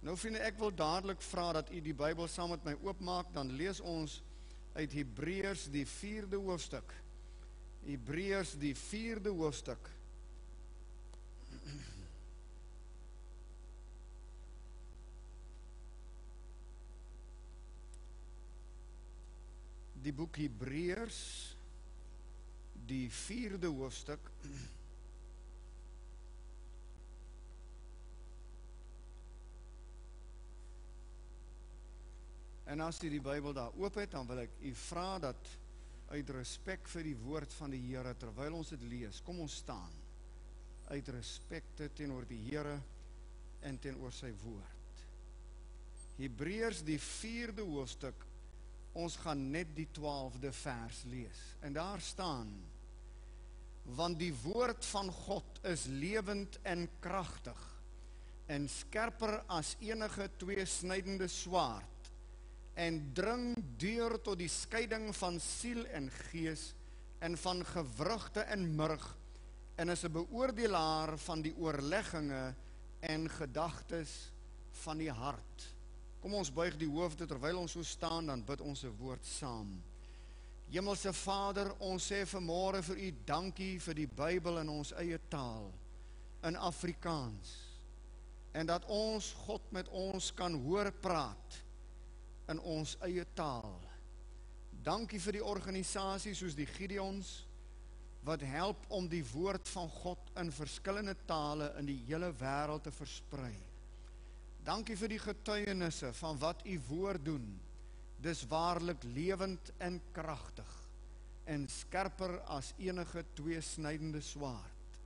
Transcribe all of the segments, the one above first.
Nou vriende, ek wil dadelik vra dat u die Bybel saam met my oopmaak, dan lees ons uit Hebreërs die 4de hoofstuk. Hebreërs die 4de hoofstuk. Die boek Hebreërs, die 4de hoofstuk. En as u die Bybel daar oop het, dan wil ek u vra dat uit respek vir die woord van die Here, terwyl ons dit lees, kom ons staan. Uit respek teenoor die Here en teenoor sy woord. Hebreërs die 4de hoofstuk, ons gaan net die 12de vers lees. En daar staan: want die woord van God is lewend en kragtig, en skerper as enige tweesnydende swaard, en dring deur tot die skeiding van siel en gees, en van gewrigte en murg, en is 'n beoordelaar van die oorlegginge en gedagtes van die hart. Kom ons buig die hoofde terwyl ons so staan, dan bid ons 'n woord saam. Hemelse Vader, ons sê vanmôre vir u dankie vir die Bybel in ons eie taal, in Afrikaans, en dat ons God met ons kan hoor praat in ons eie taal. Dankie vir die organisasie soos die Gideons, wat help om die woord van God in verskillende tale in die hele wêreld te versprei. Dankie vir die getuienisse van wat u woord doen. Dis waarlik lewend en kragtig, en skerper as enige tweesnydende swaard.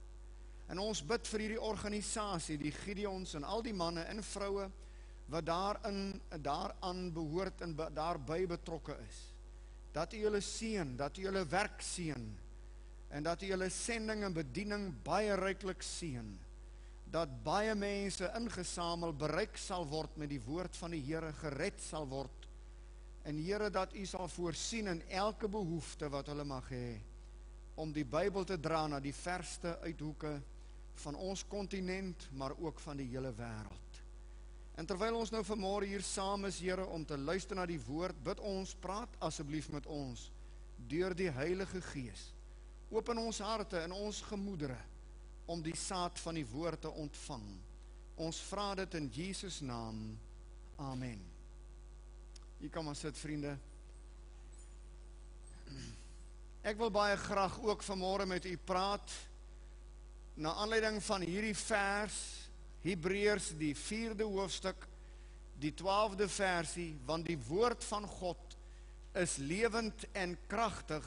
En ons bid vir hierdie organisasie, die Gideons en al die manne en vroue wat daaraan behoort en daarby betrokke is, dat u hulle seën, dat u hulle werk seën, en dat u hulle sending en bediening baie ryklik seën, dat baie mense ingesamel bereik sal word met die woord van die Here, gered sal word, en Here, dat u sal voorsien in elke behoefte wat hulle mag hê, om die Bybel te dra na die verste uithoeke van ons kontinent, maar ook van die hele wêreld. En terwyl ons nou vanmôre hier saam is, Here, om te luister na die woord, bid ons, praat asseblief met ons, deur die Heilige Gees. Open ons harte en ons gemoedere, om die saad van die woord te ontvang. Ons vra dit in Jesus naam. Amen. Hier kan maar sit, vriende. Ek wil baie graag ook vanmôre met u praat, na aanleiding van hierdie vers, Hebreërs die 4de hoofstuk, die 12de versie, want die woord van God is lewend en kragtig,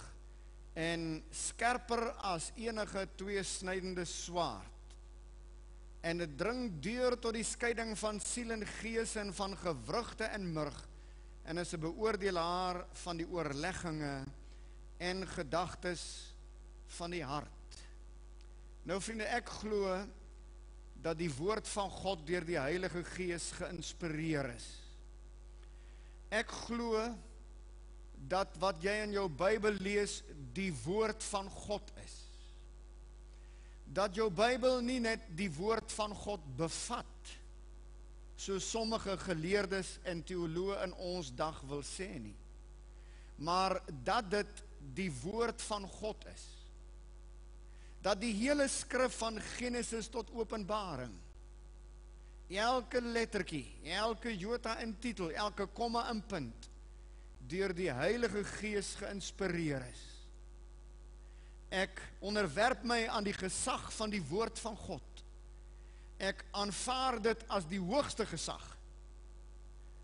en skerper as enige tweesnydende swaard, en dit dring deur tot die skeiding van siel en gees, en van gewrigte en murg, en is 'n beoordelaar van die oorlegginge en gedagtes van die hart. Nou vriende, ek glo dat die woord van God deur die Heilige Gees geïnspireer is. Ek glo dat wat jy in jou Bybel lees, die woord van God is. Dat jou Bybel nie net die woord van God bevat, so sommige geleerdes en teoloë in ons dag wil sê nie, maar dat dit die woord van God is. Dat die hele skrif van Genesis tot Openbaring, elke lettertjie, elke jota en titel, elke komma en punt, deur die Heilige Gees geïnspireer is. Ek onderwerp my aan die gesag van die woord van God. Ek aanvaar dit as die hoogste gesag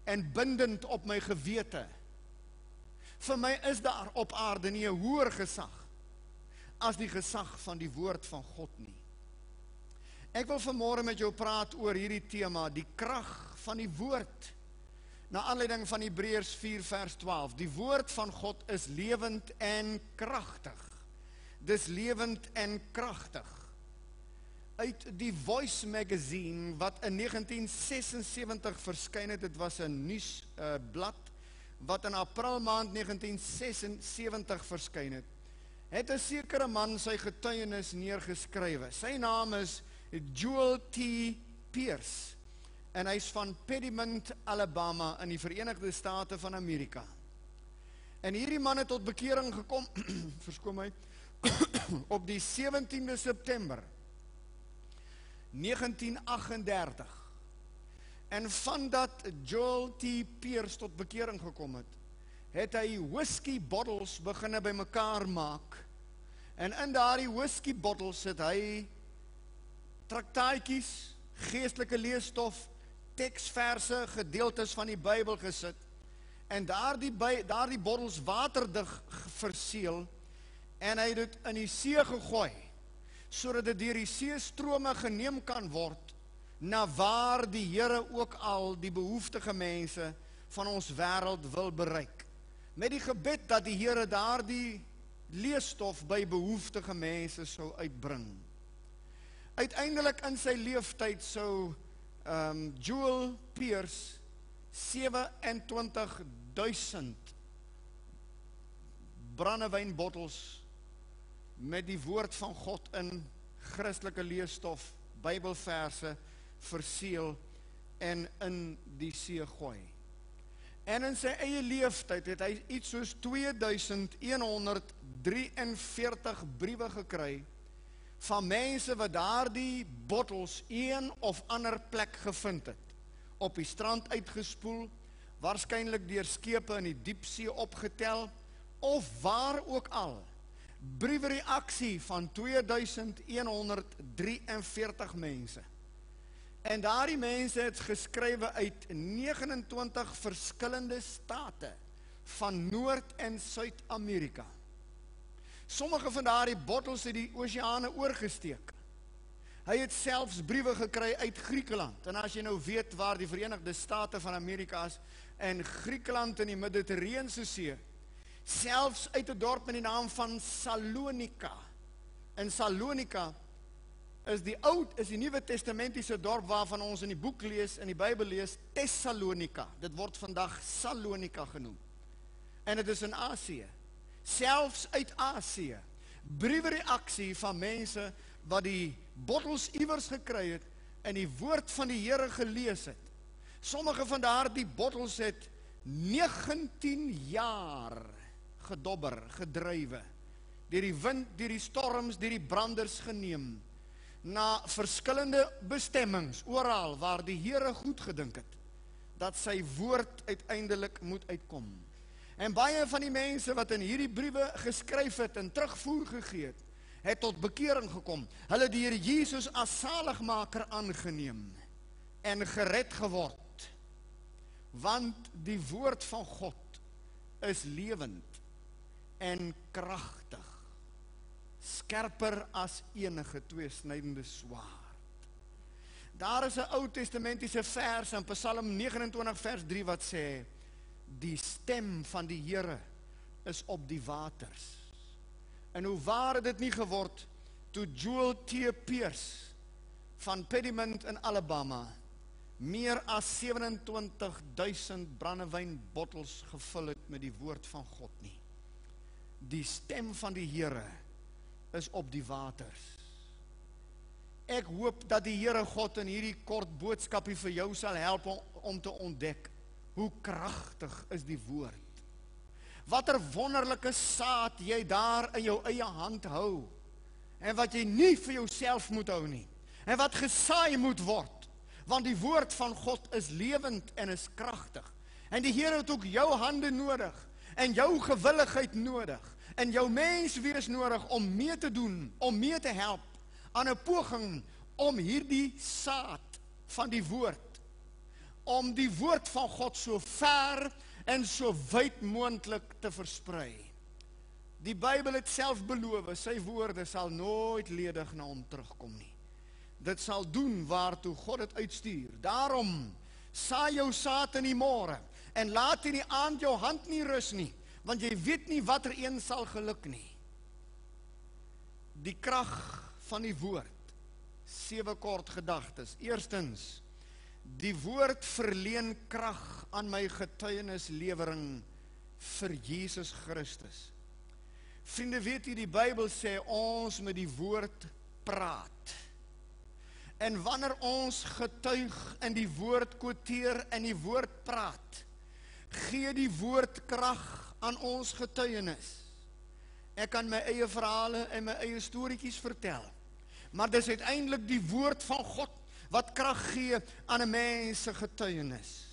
en bindend op my gewete. Vir my is daar op aarde nie 'n hoër gesag as die gesag van die woord van God nie. Ek wil vanmôre met jou praat oor hierdie tema, die krag van die woord, na aanleiding van Hebreërs 4 vers 12. Die woord van God is lewend en kragtig. Dis lewend en kragtig. Uit die Voice magazine, wat in 1976 verskyn het, dit was 'n nuusblad, wat in April maand 1976 verskyn het 'n sekere man sy getuienis neergeskrywe. Sy naam is Joel T. Pierce. en hy is van Pediment, Alabama in die Verenigde State van Amerika. En hierdie man het tot bekering gekom, verskoon my, op die 17de September 1938. En vandat Joel T. Pierce tot bekering gekom het hy whisky bottles beginne by mekaar maak. En in daardie whisky bottles het hy traktaatjies, geestelike leesstof, teksverse, gedeeltes van die Bybel gesit. En daardie bottels waterdig verseël en hy het dit in die see gegooi, sodat dit deur die seestrome geneem kan word na waar die Here ook al die behoeftige mense van ons wêreld wil bereik. Met die gebed dat die Here daardie leesstof by behoeftige mense sou uitbring. Uiteindelik in sy leeftyd sou Joel Pierce 27,000 brandewynbottels met die woord van God in Christelike leesstof, Bybelverse verseël en in die see gooi. En in sy eie leeftyd het hy iets soos 2143 briewe gekry van mense wat daardie bottels een of ander plek gevind het. Op die strand uitgespoel, waarskynlik deur skepe in die diepsee opgetel, of waar ook al. Briewereaksie van 2143 mense. En daardie mense het geskrywe uit 29 verskillende state van Noord- en Suid-Amerika. Sommige van daardie bottels het die oseane oorgesteek. Hy het selfs briewe gekry uit Griekeland. En as jy nou weet waar die Verenigde State van Amerika is en Griekeland in die Middellandse See, selfs uit 'n dorp met die naam van Salonika. In Salonika is die Nuwe Testamentiese dorp waarvan ons in die boek lees, in die Bybel lees, Thessalonika. Dit word vandag Salonika genoem. En dit is in Asië. Selfs uit Asië. Briewereaksie van mense wat die bottels iewers gekry het en die woord van die Here gelees het. Sommige van daardie bottels het 19 jaar gedobber, gedrywe, deur die wind, deur die storms, deur die branders geneem, na verskillende bestemmings, oral waar die Here goed gedink het, dat sy woord uiteindelik moet uitkom. En baie van die mense wat in hierdie briewe geskryf het en terugvoer gegee het tot bekering gekom. Hulle die Here Jesus as saligmaker aangeneem en gered geword. Want die woord van God is lewend en kragtig, skerper as enige tweesnydende swaard. Daar is 'n Ou Testamentiese vers in Psalm 29 vers 3 wat sê, die stem van die Here is op die waters. En hoe waar het dit nie geword, toe Joel T. Pierce van Pediment in Alabama meer as 27,000 brandewynbottels gevul het met die woord van God nie. Die stem van die Here is op die waters. Ek hoop dat die Here God in hierdie kort boodskapie vir jou sal help om te ontdek, hoe kragtig is die woord. Watter wonderlike saad jy daar in jou eie hand hou, en wat jy nie vir jouself moet hou nie, en wat gesaai moet word, want die woord van God is lewend en is kragtig, en die Here het ook jou hande nodig, en jou gewilligheid nodig, en jou menswees nodig om mee te doen, om mee te help, aan 'n poging om hierdie saad van die woord, om die woord van God so ver en so wyd moontlik te versprei. Die Bybel het self beloof, sy woorde sal nooit ledig na hom terugkom nie. Dit sal doen waartoe God het uitstuur. Daarom, saai jou saad in die môre, en laat in die aand jou hand nie rus nie, want jy weet nie watter een sal geluk nie. Die krag van die woord, 7 kort gedagtes. Eerstens, die woord verleen krag aan my getuienislewering vir Jesus Christus. Vriende, weet jy, die Bybel sê ons met die woord praat. En wanneer ons getuig en die woord quoteer en die woord praat, gee die woord krag aan ons getuienis. Ek kan my eie verhale en my eie storieetjies vertel, maar dis uiteindelik die woord van God wat krag gee aan 'n mens se getuienis.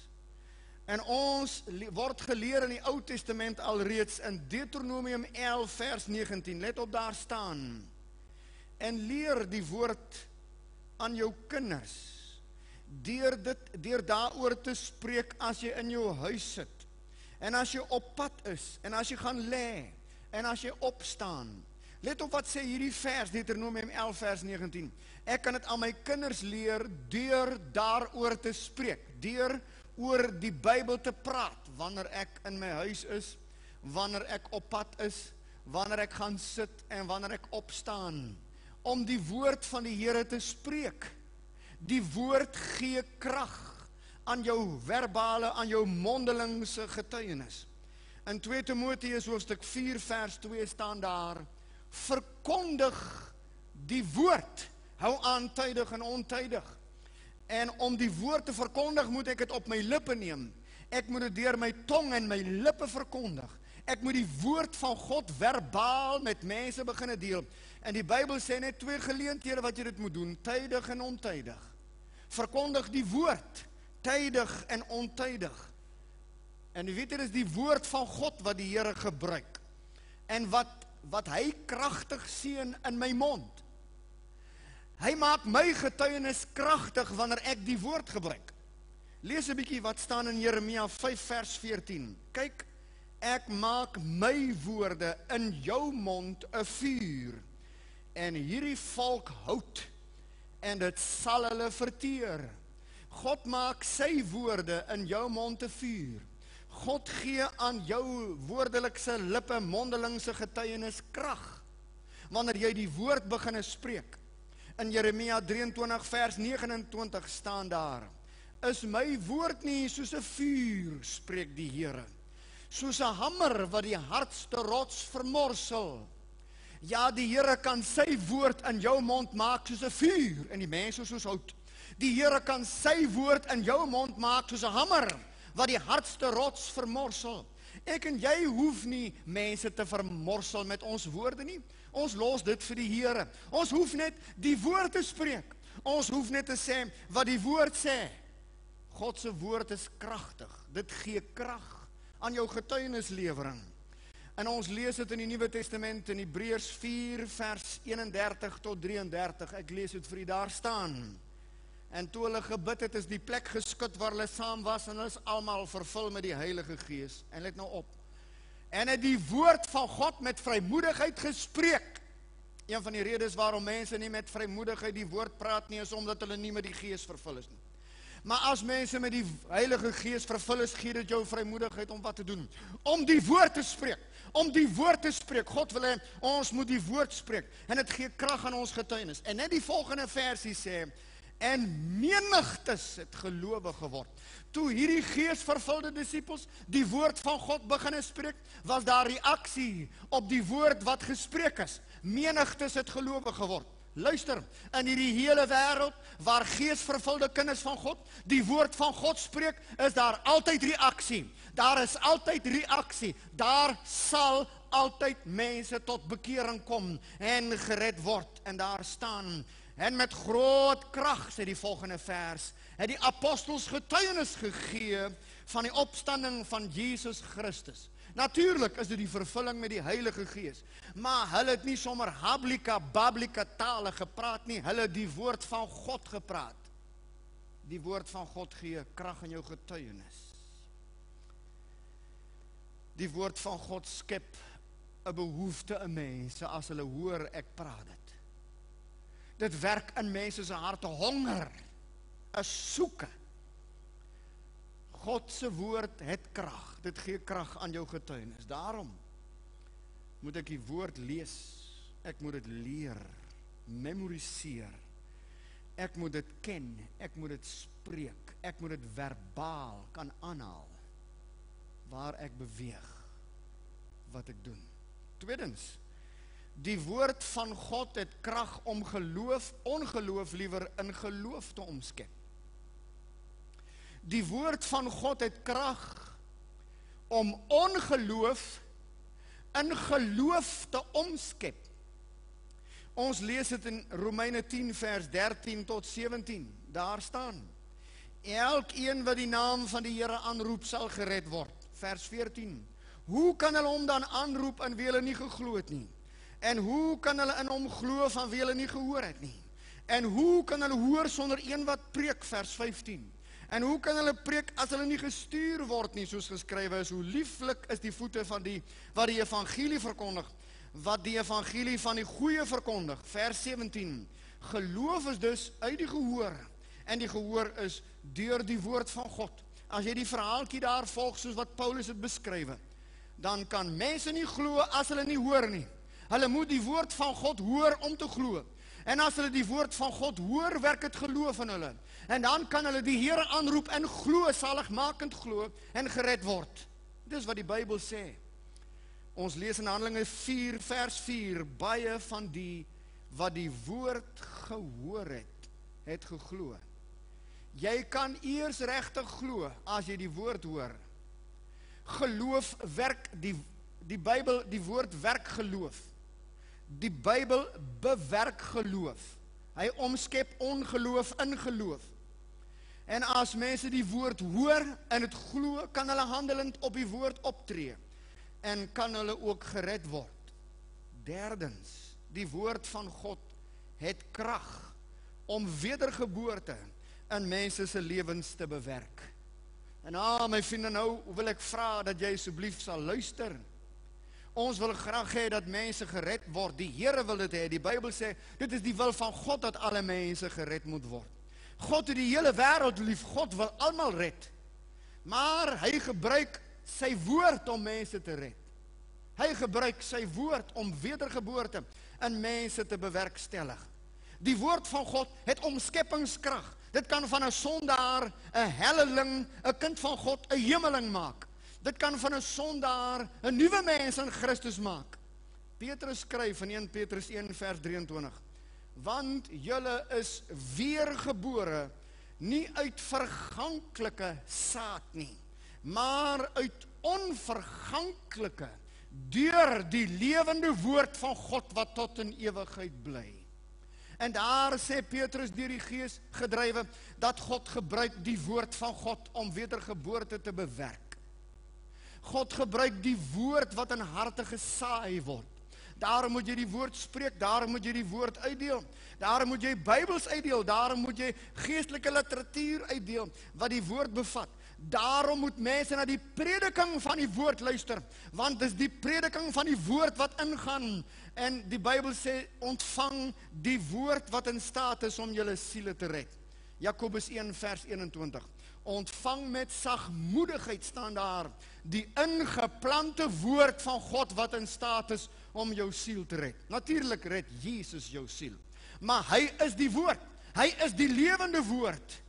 En ons word geleer in die Ou Testament alreeds in Deuteronomium 11 vers 19, let op daar staan, en leer die woord aan jou kinders, deur daaroor te spreek as jy in jou huis sit, en as jy op pad is, en as jy gaan lê, en as jy opstaan. Let op wat sê hierdie vers, Deuteronomium 11 vers 19, ek kan dit aan my kinders leer, deur daaroor te spreek, deur oor die Bybel te praat, wanneer ek in my huis is, wanneer ek op pad is, wanneer ek gaan sit, en wanneer ek opstaan, om die woord van die Here te spreek. Die woord gee krag aan jou verbale, aan jou mondelingse getuienis. In 2 Timoteus hoofstuk 4 vers 2 staan daar, verkondig die woord, hou aan tydig en ontydig. En om die woord te verkondig, moet ek dit op my lippe neem. Ek moet dit deur my tong en my lippe verkondig. Ek moet die woord van God verbaal met mense begin deel. En die Bybel sê net 2 geleenthede wat jy dit moet doen, tydig en ontydig. Verkondig die woord, tydig en ontydig. En jy weet, dit is die woord van God wat die Here gebruik. En wat hy kragtig seën in my mond. Hy maak my getuienis kragtig wanneer ek die woord gebruik. Lees 'n bietjie wat staan in Jeremia 5 vers 14. Kyk, ek maak my woorde in jou mond 'n vuur, en hierdie volk hout, en dit sal hulle verteer. God maak sy woorde in jou mond 'n vuur. God gee aan jou woordelikse lippe, mondelingse getuienis krag, wanneer jy die woord begin spreek. In Jeremia 23 vers 29 staan daar, is my woord nie soos 'n vuur, spreek die Here, soos 'n hamer wat die hardste rots vermorsel. Ja, die Here kan sy woord in jou mond maak soos 'n vuur, en die mense soos hout. Die Here kan sy woord in jou mond maak soos 'n hamer, wat die hardste rots vermorsel. Ek en jy hoef nie mense te vermorsel met ons woorde nie. Ons los dit vir die Here. Ons hoef net die woord te spreek. Ons hoef net te sê wat die woord sê. God se woord is kragtig. Dit gee krag aan jou getuienislewering. En ons lees dit in die Nuwe Testament in Hebreërs 4 vers 31 tot 33. Ek lees dit vir u daar staan. En toe hulle gebid het, is die plek geskud waar hulle saam was, en hulle is almal vervul met die Heilige Gees. En let nou op. En het die woord van God met vrymoedigheid gespreek. Een van die redes waarom mense nie met vrymoedigheid die woord praat nie, is omdat hulle nie met die Gees vervul is nie. Maar as mense met die Heilige Gees vervul is, gee dit jou vrymoedigheid om wat te doen? Om die woord te spreek. Om die woord te spreek. God wil hê, ons moet die woord spreek. En dit gee krag aan ons getuienis. En net die volgende versie sê, en menigtes het gelowig geword. Toe hierdie geesvervulde disippels die woord van God begin spreek, was daar reaksie op die woord wat gespreek is. Menigtes het gelowig geword. Luister, in hierdie hele wêreld waar geesvervulde kinders van God die woord van God spreek, is daar altyd reaksie. Daar is altyd reaksie. Daar sal altyd mense tot bekering kom en gered word. En daar staan, en met groot krag, sê die volgende vers, het die apostels getuienis gegee van die opstanding van Jesus Christus. Natuurlijk is dit die vervulling met die Heilige Gees, maar hulle het nie sommer hablika, bablika tale gepraat nie, hulle het die woord van God gepraat. Die woord van God gee krag in jou getuienis. Die woord van God skep 'n behoefte in mense as hulle hoor ek praat dit. Dit werk in mense se harte honger, 'n soeke. God se woord het krag. Dit gee krag aan jou getuienis. Daarom moet ek die woord lees. Ek moet dit leer, memoriseer. Ek moet dit ken, ek moet dit spreek. Ek moet dit verbaal kan aanhaal waar ek beweeg, wat ek doen. Tweedens, Die woord van God het krag om geloof, ongeloof liewer in geloof te omskep. Die woord van God het krag om ongeloof in geloof te omskep. Ons lees dit in Romeine 10 vers 13 tot 17. Daar staan: elkeen wat die naam van die Here aanroep sal gered word. Vers 14. Hoe kan hulle hom dan aanroep aan wie hulle nie geglo het nie? En hoe kan hulle in hom glo van wie hulle nie gehoor het nie? En hoe kan hulle hoor sonder een wat preek? Vers 15. En hoe kan hulle preek as hulle nie gestuur word nie, soos geskrywe is? Hoe lieflik is die voete van die wat die evangelie verkondig, wat die evangelie van die goeie verkondig. Vers 17. Geloof is dus uit die gehoor, en die gehoor is deur die woord van God. As jy die verhaaltjie daar volg soos wat Paulus het beskrywe, dan kan mense nie glo as hulle nie hoor nie. Hulle moet die woord van God hoor om te glo. En as hulle die woord van God hoor, werk het geloof in hulle. En dan kan hulle die Here aanroep en glo, saligmakend glo en gered word. Dis wat die Bybel sê. Ons lees in Handelinge 4 vers 4, baie van die wat die woord gehoor het, het geglo. Jy kan eers regtig glo as jy die woord hoor. Geloof werk, die Bybel, die woord werk geloof. Die Bybel bewerk geloof. Hy omskep ongeloof in geloof. En as mense die woord hoor en het glo, kan hulle handelend op die woord optree. En kan hulle ook gered word. Derdens, die woord van God het krag om wedergeboorte in mense se lewens te bewerk. En my vriende, nou wil ek vra dat jy asseblief sal luister. Ons wil graag hê dat mense gered word. Die Here wil dit hê. Die Bybel sê, dit is die wil van God dat alle mense gered moet word. God het die hele wêreld lief. God wil almal red. Maar hy gebruik sy woord om mense te red. Hy gebruik sy woord om wedergeboorte in mense te bewerkstellig. Die woord van God het omskepingskrag. Dit kan van 'n sondaar 'n helleling, 'n kind van God, 'n hemeling maak. Dit kan van 'n sondaar 'n nuwe mens in Christus maak. Petrus skryf in 1 Petrus 1 vers 23. Want julle is weergebore, nie uit verganklike saad nie, maar uit onverganklike, deur die lewende woord van God wat tot in ewigheid bly. En daar sê Petrus deur die Gees gedrywe, dat God gebruik die woord van God om wedergeboorte te bewerk. God gebruik die woord wat in harte gesaai word. Daarom moet jy die woord spreek, daarom moet jy die woord uitdeel, daarom moet jy Bybels uitdeel, daarom moet jy geestelike literatuur uitdeel, wat die woord bevat. Daarom moet mense na die prediking van die woord luister, want dis die prediking van die woord wat ingaan, en die Bybel sê, ontvang die woord wat in staat is om julle siele te red. Jakobus 1 vers 21. Ontvang met sagmoedigheid, staan daar, die ingeplante woord van God wat in staat is om jou siel te red. Natuurlik red Jesus jou siel, maar hy is die woord, hy is die lewende woord.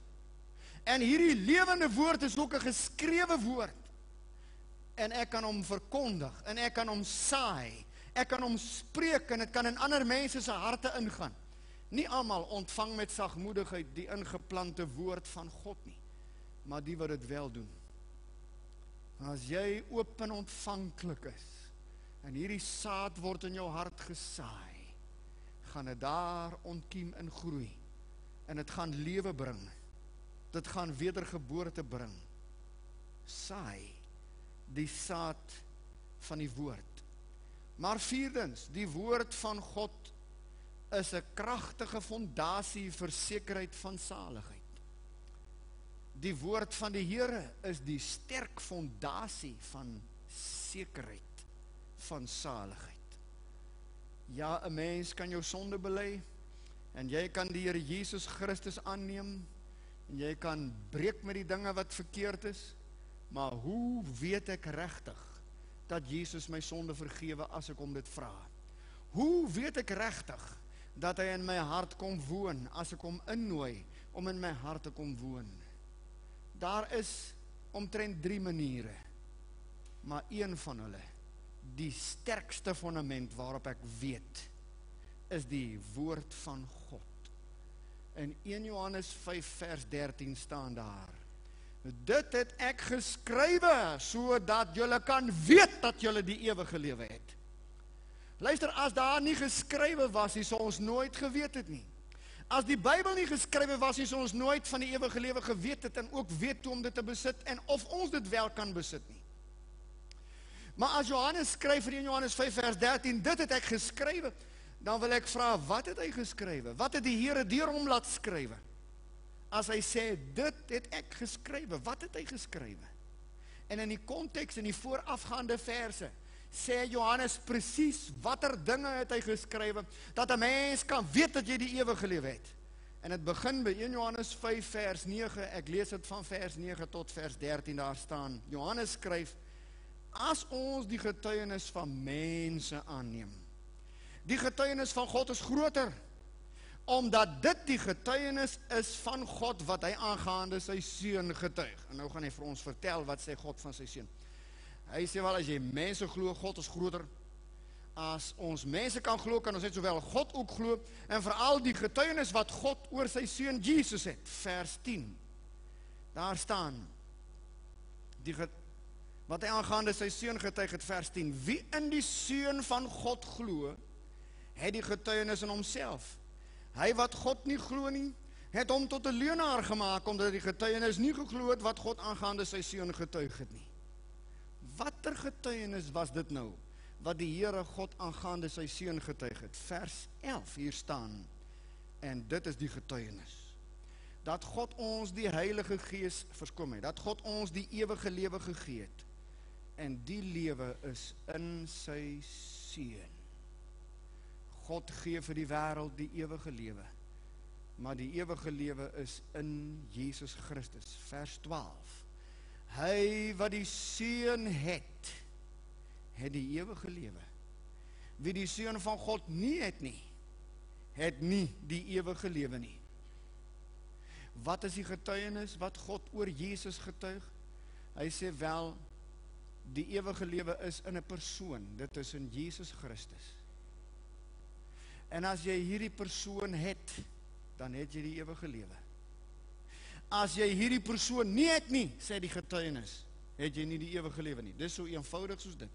En hierdie lewende woord is ook 'n geskrewe woord. En ek kan hom verkondig, en ek kan hom saai, ek kan hom spreek, en dit kan in ander mense se harte ingaan. Nie almal ontvang met sagmoedigheid die ingeplante woord van God nie, maar die wat dit wel doen. As jy oop en ontvanklik is, en hierdie saad word in jou hart gesaai, gaan dit daar ontkiem en groei, en dit gaan lewe bring, dit gaan wedergeboorte bring. Saai die saad van die woord. Maar vierdens, die woord van God is 'n kragtige fondasie vir sekerheid van saligheid. Die woord van die Here is die sterk fondasie van sekerheid van saligheid. Ja, 'n mens kan jou sonde bely, en jy kan die Here Jesus Christus aanneem, en jy kan breek met die dinge wat verkeerd is, maar hoe weet ek regtig dat Jesus my sonde vergewe as ek hom dit vra? Hoe weet ek regtig dat hy in my hart kom woon as ek hom innooi om in my hart te kom woon? Daar is omtrent 3 maniere, maar een van hulle, die sterkste fundament waarop ek weet, is die woord van God. In 1 Johannes 5 vers 13 staan daar, dit het ek geskrywe, sodat julle kan weet dat julle die ewige lewe het. Luister, as daar nie geskrywe was, sou ons nooit geweet het nie. As die Bybel nie geskrywe was, sou ons nooit van die ewige lewe geweet het, en ook weet hoe om dit te besit, en of ons dit wel kan besit nie. Maar as Johannes skryf in 1 Johannes 5 vers 13, dit het ek geskrywe, dan wil ek vra, wat het hy geskrywe? Wat het die Here deur hom laat skrywe? As hy sê, dit het ek geskrywe, wat het hy geskrywe? En in die konteks, in die voorafgaande verse, sê Johannes presies watter dinge het hy geskrywe, dat 'n mens kan weet dat jy die ewige lewe het. En het begin by 1 Johannes 5 vers 9, ek lees dit van vers 9 tot vers 13, daar staan, Johannes skryf, as ons die getuienis van mense aanneem, die getuienis van God is groter, omdat dit die getuienis is van God, wat hy aangaande sy seun getuig. En nou gaan hy vir ons vertel, wat sê God van sy seun. Hy sê wel, as jy mense glo, God is groter. As ons mense kan glo, kan ons net sowel God ook glo, en veral die getuienis wat God oor sy seun Jesus het. Vers 10, daar staan, wat hy aangaande sy seun getuig het, vers 10, wie in die seun van God glo, het die getuienis in homself. Hy wat God nie glo nie, het hom tot 'n leuenaar gemaak, omdat die getuienis nie geglo het wat God aangaande sy seun getuig het nie. Watter getuienis was dit nou, wat die Here God aangaande sy seun getuig het? Vers 11 hier staan, en dit is die getuienis, dat God ons die Heilige Gees verskom het, dat God ons die ewige lewe gegee het, en die lewe is in sy seun. God gee vir die wêreld die ewige lewe, maar die ewige lewe is in Jesus Christus. Vers 12, hy wat die seun het, het die ewige lewe. Wie die seun van God nie het nie, het nie die ewige lewe nie. Wat is die getuienis wat God oor Jesus getuig? Hy sê wel, die ewige lewe is in 'n persoon, dit is in Jesus Christus. En as jy hierdie persoon het, dan het jy die ewige lewe. As jy hierdie persoon nie het nie, sê die getuienis, het jy nie die ewige lewe nie. Dis so eenvoudig soos dit.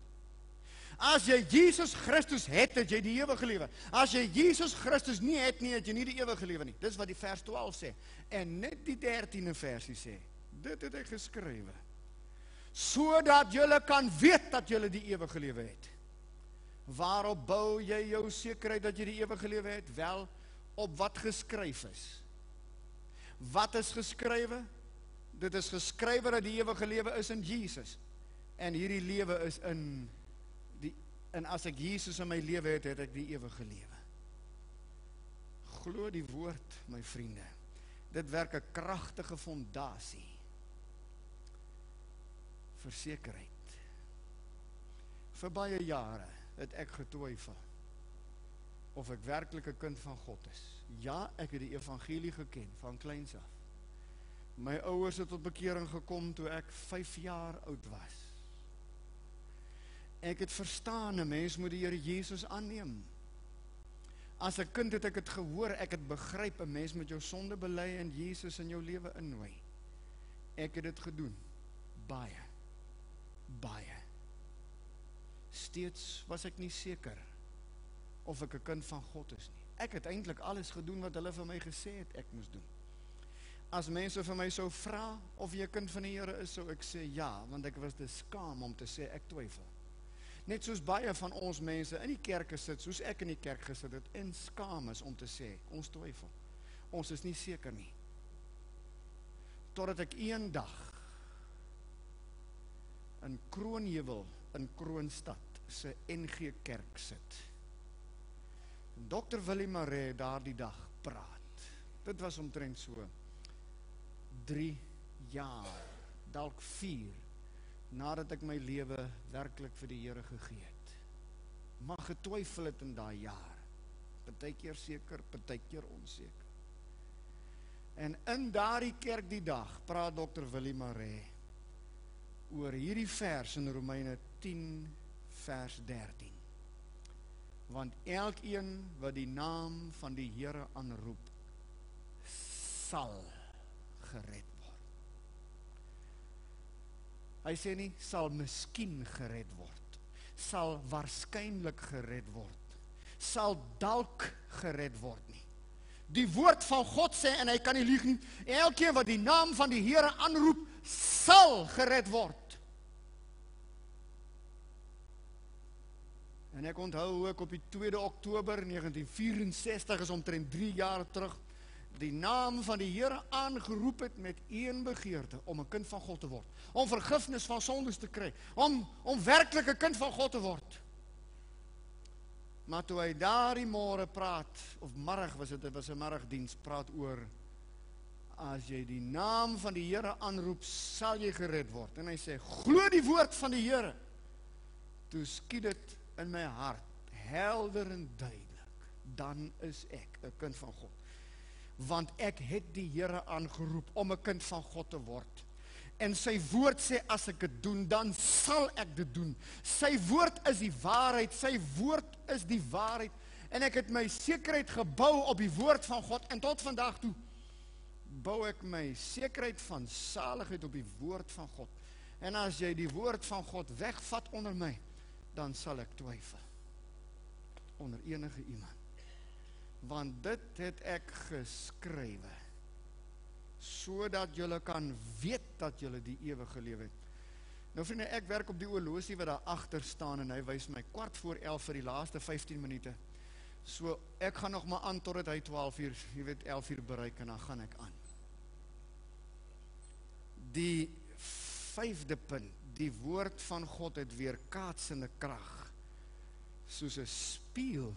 As jy Jesus Christus het, het jy die ewige lewe. As jy Jesus Christus nie het nie, het jy nie die ewige lewe nie. Dis wat die vers 12 sê. En net die 13e versie sê, dit het ek geskrywe, sodat julle kan weet dat julle die ewige lewe het. Waarop bou jy jou sekerheid dat jy die ewige lewe het? Wel, op wat geskryf is. Wat is geskrywe? Dit is geskrywe dat die ewige lewe is in Jesus. En hierdie lewe is en as ek Jesus in my lewe het, het ek die ewige lewe. Glo die woord, my vriende. Dit werk 'n kragtige fondasie vir sekerheid. Vir baie jare het ek getwyfel of ek werklik 'n kind van God is. Ja, ek het die evangelie geken van kleins af. My ouers het tot bekering gekom toe ek 5 jaar oud was. Ek het verstaan, 'n mens moet die Here Jesus aanneem. As 'n kind het ek het gehoor, ek het begryp, 'n mens moet jou sonde bely en Jesus in jou lewe innooi. Ek het dit gedoen. Baie. Steeds was ek nie seker of ek 'n kind van God is nie. Ek het eintlik alles gedoen wat hulle vir my gesê het ek moes doen. As mense vir my sou vra of jy 'n kind van die Here is, sou ek sê ja, want ek was te skaam om te sê ek twyfel. Net soos baie van ons mense in die kerk gesit, soos ek in die kerk gesit het, en skaam is om te sê, ons twyfel. Ons is nie seker nie. Totdat ek eendag in Kroonheuwel, in Kroonstad, se NG Kerk sit. Dr. Willie Maree daardie dag praat. Dit was omtrent so 3 jaar, dalk 4, nadat ek my lewe werklik vir die Here gegee het. Maar getwyfel het in daai jaar. Partykeer seker, partykeer onseker. En in daardie kerk die dag praat Dr. Willie Maree oor hierdie vers in Romeine 10 vers 13. Want elkeen wat die naam van die Here aanroep, sal gered word. Hy sê nie, sal miskien gered word, sal waarskynlik gered word, sal dalk gered word nie. Die woord van God sê, en hy kan nie lieg nie, elkeen wat die naam van die Here aanroep, sal gered word. En ek onthou hoe ek op die 2 Oktober 1964, is omtrent 3 jaar terug, die naam van die Here aangeroep het met een begeerte, om 'n kind van God te word, om vergifnis van sondes te kry, om werklik 'n kind van God te word. Maar toe hy daardie môre praat, of middag was dit was 'n middagdiens, praat oor, as jy die naam van die Here aanroep, sal jy gered word. En hy sê, glo die woord van die Here. Toe skiet dit in my hart, helder en duidelik, dan is ek 'n kind van God. Want ek het die Here aangeroep om 'n kind van God te word. En sy woord sê, as ek dit doen, dan sal ek dit doen. Sy woord is die waarheid, sy woord is die waarheid. En ek het my sekerheid gebou op die woord van God, en tot vandag toe bou ek my sekerheid van saligheid op die woord van God. En as jy die woord van God wegvat onder my, dan sal ek twyfel onder enige iemand. Want dit het ek geskrywe, sodat julle kan weet dat julle die ewige lewe het. Nou vriende, ek werk op die horlosie wat daar agter staan, en hy wys my 11:15 vir die laaste 15 minute. So ek gaan nog maar aan totdat hy 12 uur, jy weet 11 uur bereik, en dan gaan ek aan. Die 5de punt, die woord van God het weerkaatsende krag, soos 'n spieël.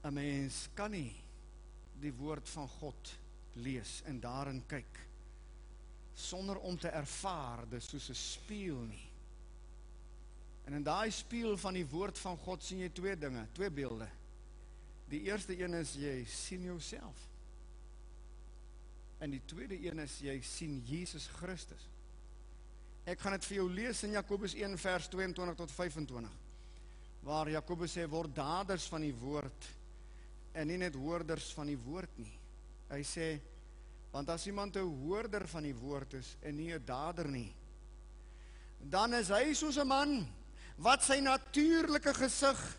'n Mens kan nie die woord van God lees en daarin kyk, sonder om te ervaar, dis soos 'n spieël nie. En in daai spieël van die woord van God sien jy 2 dinge, 2 beelde. Die eerste een is, jy sien jouself. En die tweede een is, jy sien Jesus Christus. Ek gaan dit vir jou lees in Jakobus 1 vers 22 tot 25, waar Jakobus sê, word daders van die woord, en nie net hoorders van die woord nie. Hy sê, want as iemand 'n hoorder van die woord is, en nie 'n dader nie, dan is hy soos 'n man, wat sy natuurlike gesig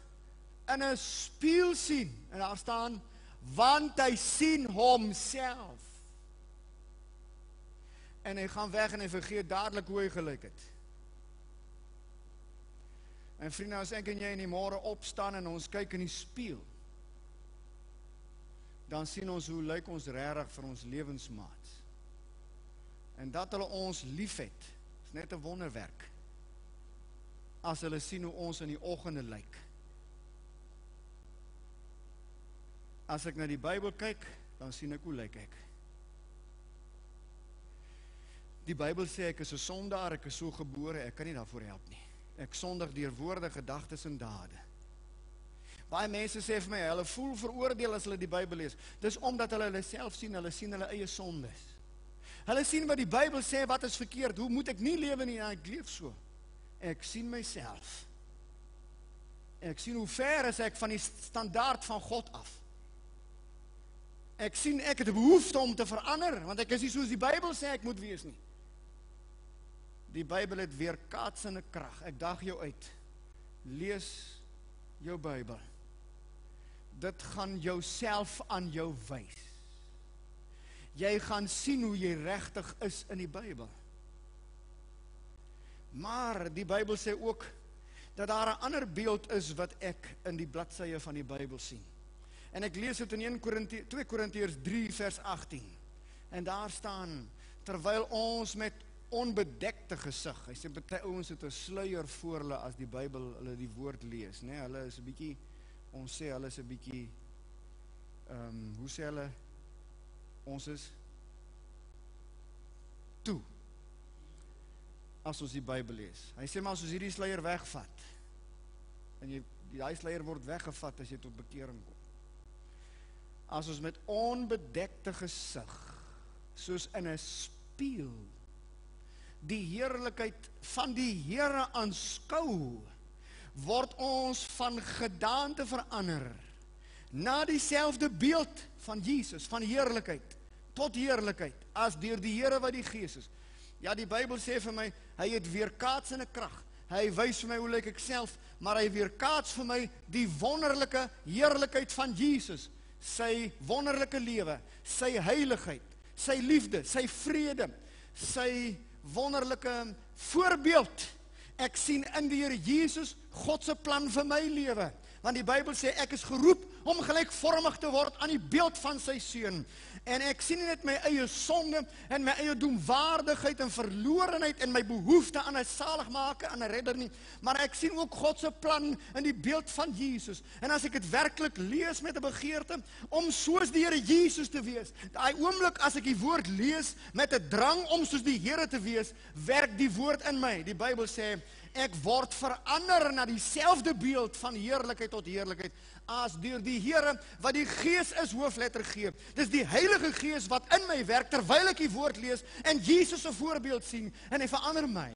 in 'n spieël sien, en daar staan, want hy sien homself. En hy gaan weg en hy vergeet dadelik hoe hy gelyk het. En vriende, as ek en jy in die môre opstaan en ons kyk in die spieël, dan sien ons hoe lyk ons regtig vir ons lewensmaats. En dat hulle ons liefhet, is net 'n wonderwerk. As hulle sien hoe ons in die oggende lyk. As ek na die Bybel kyk, dan sien ek hoe lyk ek. Die Bybel sê ek is 'n sondaar, ek is so gebore, ek kan nie daarvoor help nie. Ek sondig deur woorde, gedagtes en dade. Baie mense sê vir my, hulle voel veroordeel as hulle die Bybel lees. Dis omdat hulle self sien, hulle sien hulle eie sondes. Hulle sien wat die Bybel sê, wat is verkeerd, hoe moet ek nie lewe nie, ek leef so. Ek sien myself. Ek sien hoe ver is ek van die standaard van God af. Ek sien ek het 'n behoefte om te verander, want ek is nie soos die Bybel sê ek moet wees nie. Die Bybel het weerkaatsende krag. Ek daag jou uit. Lees jou Bybel. Dit gaan jouself aan jou wys. Jy gaan sien hoe jy regtig is in die Bybel. Maar die Bybel sê ook dat daar 'n ander beeld is wat ek in die bladsye van die Bybel sien. En ek lees dit in 2 Korintiërs 3 vers 18. En daar staan, terwyl ons met onbedekte gesig, hy sê baie ouens het 'n sluier voor hulle as die Bybel hulle die woord lees, né? Hulle is 'n bietjie, ons sê hulle is 'n bietjie hoe sê hulle, ons is toe as ons die Bybel lees. Hy sê maar as ons hierdie sluier wegvat, en die sluier word weggevat as jy tot bekering kom. As ons met onbedekte gesig, soos in 'n spieël, die heerlikheid van die Here aanskou, word ons van gedaante verander, na dieselfde beeld van Jesus, van heerlikheid, tot heerlikheid, as deur die Here wat die Gees is. Ja, die Bybel sê vir my, hy het weerkaatsende krag. Hy wys vir my hoe lyk ek self, maar hy weerkaats vir my die wonderlike heerlikheid van Jesus, sy wonderlike lewe, sy heiligheid, sy liefde, sy vrede, sy wonderlike voorbeeld. Ek sien in die Here Jesus God se plan vir my lewe. Want die Bybel sê ek is geroep om gelykvormig te word aan die beeld van sy seun. En ek sien nie net my eie sonde en my eie doemwaardigheid en verlorenheid en my behoefte aan 'n saligmaker, aan 'n redder nie, maar ek sien ook God se plan in die beeld van Jesus. En as ek dit werklik lees met 'n begeerte om soos die Here Jesus te wees, daai oomblik as ek die woord lees met 'n drang om soos die Here te wees, werk die woord in my. Die Bybel sê ek word verander na dieselfde beeld van heerlikheid tot heerlikheid as deur die Here wat die Gees is, hoofletter G. Dis die Heilige Gees wat in my werk terwyl ek die woord lees en Jesus se voorbeeld sien en hy verander my.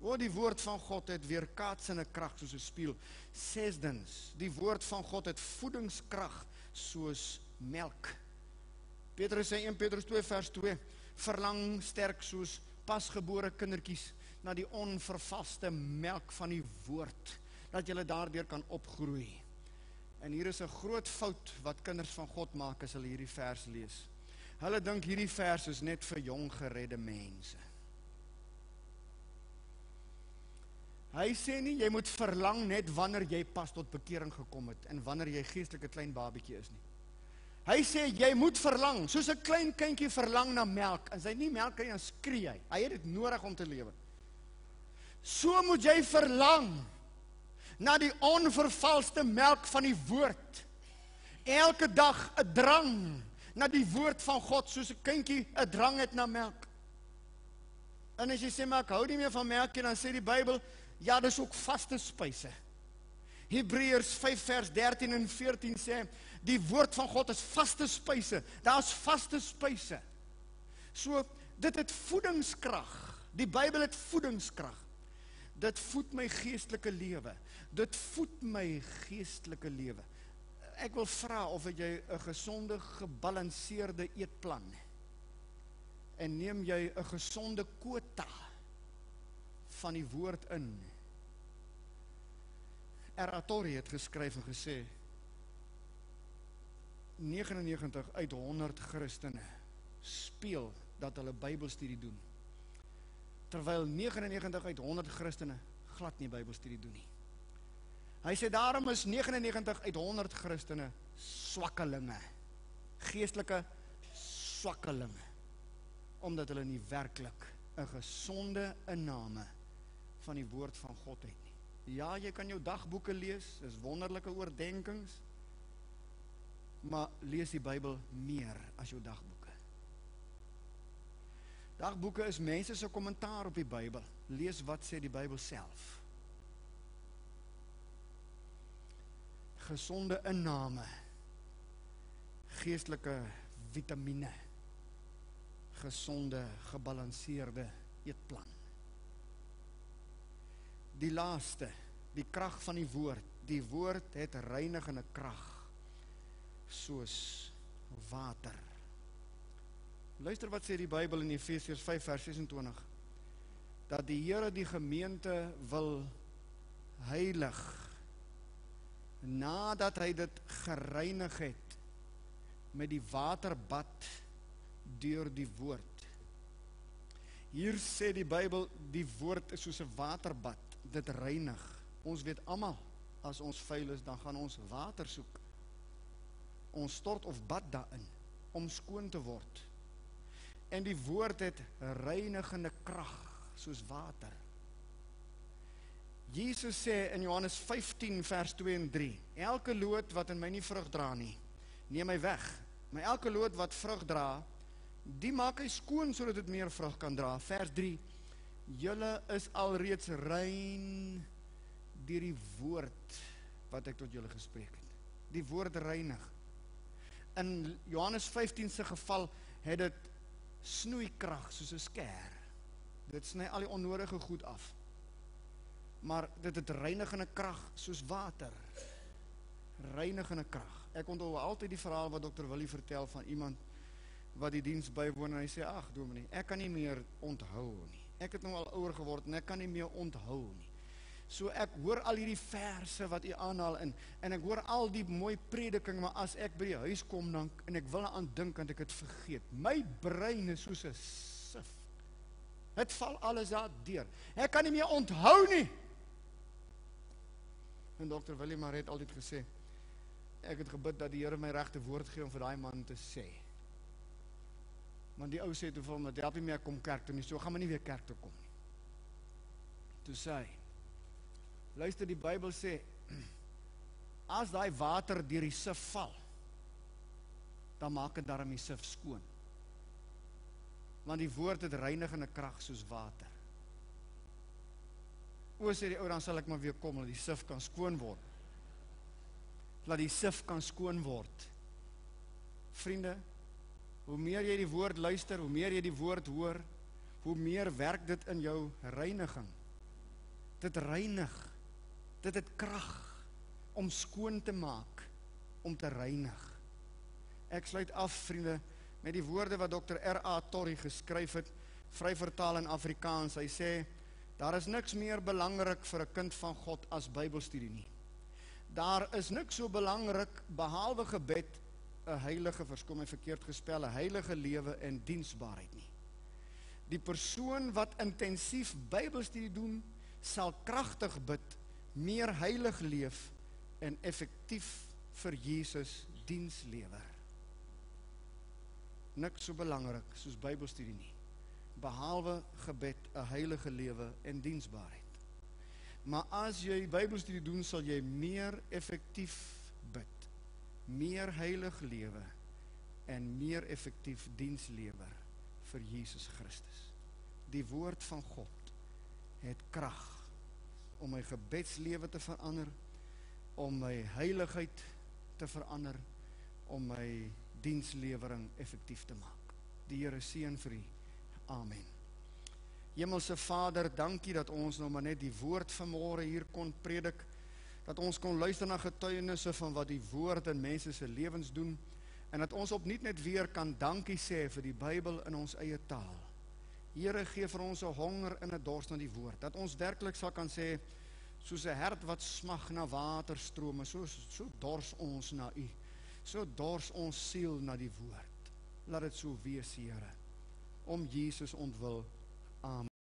O, die woord van God het weerkaatsende krag soos 'n spieël. Sesdens, die woord van God het voedingskrag soos melk. Petrus sê 1 Petrus 2 vers 2, verlang sterk soos pasgebore kindertjies na die onvervaste melk van die woord, dat julle daardeur kan opgroei. En hier is 'n groot fout wat kinders van God maak as hulle hierdie vers lees. Hulle dink hierdie vers is net vir jong geredde mense. Hy sê nie, jy moet verlang net wanneer jy pas tot bekering gekom het, en wanneer jy geestelike klein babietjie is nie. Hy sê, jy moet verlang, soos 'n klein kindjie verlang na melk, en sy nie melk kan, dan skree hy. Hy het dit nodig om te lewe. So moet jy verlang na die onvervalste melk van die woord. Elke dag 'n drang na die woord van God, soos 'n kindjie 'n drang het na melk. En as jy sê, maar ek hou nie meer van melk, dan sê die Bybel, ja, dis ook vaste spyse. Hebreërs 5 vers 13 en 14 sê, die woord van God is vaste spyse. Daar's vaste spyse. So, dit het voedingskrag. Die Bybel het voedingskrag. Dit voed my geestelike lewe. Dit voed my geestelike lewe. Ek wil vra of jy 'n gesonde, gebalanseerde eetplan en neem jy 'n gesonde kwota van die woord in. Eratori het geskryf en gesê 99 uit 100 Christene speel dat hulle Bybelstudie doen, terwyl 99 uit 100 Christene glad nie Bybelstudie doen nie. Hy sê daarom is 99 uit 100 Christene swakkelinge, geestelike swakkelinge, omdat hulle nie werklik 'n gesonde inname van die woord van God het nie. Ja, jy kan jou dagboeke lees, is wonderlike oordenkings, maar lees die Bybel meer as jou dagboeke. Dagboeke is mense se kommentaar op die Bybel. Lees wat sê die Bybel self. Gesonde inname, geestelike vitamine, gesonde, gebalanseerde eetplan. Die laaste, die krag van die woord. Die woord het reinigende krag, soos water. Luister wat sê die Bybel in Efesiërs 5 vers 26, dat die Here die gemeente wil heilig, nadat hy dit gereinig het met die waterbad deur die woord. Hier sê die Bybel, die woord is soos 'n waterbad, dit reinig. Ons weet almal, as ons vuil is, dan gaan ons water soek. Ons stort of bad daarin, om skoon te word. En die woord het reinigende krag, soos water. Jesus sê in Johannes 15 vers 2 en 3, elke loot wat in my nie vrug dra nie, neem hy weg. Maar elke loot wat vrug dra, die maak hy skoon, sodat dit meer vrug kan dra. Vers 3, julle is alreeds rein deur die woord wat ek tot julle gespreek het. Die woord reinig. In Johannes 15 se geval het dit snoeikrag soos 'n skêr. Dit sny al die onnodige goed af. Maar dit het reinigende krag soos water. Reinigende krag. Ek onthou altyd die verhaal wat Dr. Willie vertel van iemand wat die diens bywoon en hy sê, ag dominee, ek kan nie meer onthou nie. Ek het nou al ouer geword en ek kan nie meer onthou nie. So ek hoor al hierdie verse wat u aanhaal en ek hoor al die mooi prediking, maar as ek by die huis kom dan, en ek wil aan dink en ek het vergeet. My brein is soos 'n sif. Het val alles daar deur. Ek kan nie meer onthou nie. En Dr. Willie maar het altyd gesê, ek het gebid dat die Here my regte woord gee om vir daai man te sê. Want die ou sê toe vir hom, dat help nie meer kom kerk toe nie, so gaan my nie weer kerk toe kom nie. Toe sê hy, luister, die Bybel sê, as daai water deur die sif val, dan maak dit daarom die sif skoon. Want die woord het reinigende krag soos water. O, sê die ou, dan sal ek maar weer kom, dat die sif kan skoon word. Laat die sif kan skoon word. Vriende, hoe meer jy die woord luister, hoe meer jy die woord hoor, hoe meer werk dit in jou reiniging. Dit reinig, dit het krag om skoon te maak, om te reinig. Ek sluit af, vriende, met die woorde wat Dr. R.A. Torrey geskryf het, vry vertaal in Afrikaans. Hy sê, daar is niks meer belangrik vir 'n kind van God as Bybelstudie nie. Daar is niks so belangrik behalwe gebed, 'n heilige, verskom my verkeerd gespel, 'n heilige lewe en diensbaarheid nie. Die persoon wat intensief Bybelstudie doen, sal kragtig bid, meer heilig leef en effektief vir Jesus diens lewer. Niks so belangrik soos Bybelstudie nie, behalwe gebed, 'n heilige lewe en diensbaarheid. Maar as jy Bybelstudie doen, sal jy meer effektief bid, meer heilig lewe en meer effektief diens lewer vir Jesus Christus. Die woord van God het krag om my gebedslewe te verander, om my heiligheid te verander, om my dienslewering effektief te maak. Die Here seën vir u. Amen. Hemelse Vader, dankie dat ons nou maar net die woord vanmôre hier kon predik, dat ons kon luister na getuienisse van wat die woord in mense se lewens doen, en dat ons opnuut net weer kan dankie sê vir die Bybel in ons eie taal. Here, gee vir ons 'n honger en 'n dors na die woord, dat ons werklik sal kan sê, soos 'n hert wat smag na waterstrome, so dors ons na u, so dors ons siel na die woord. Laat dit so wees, Here, om Jesus ontwil. Amen.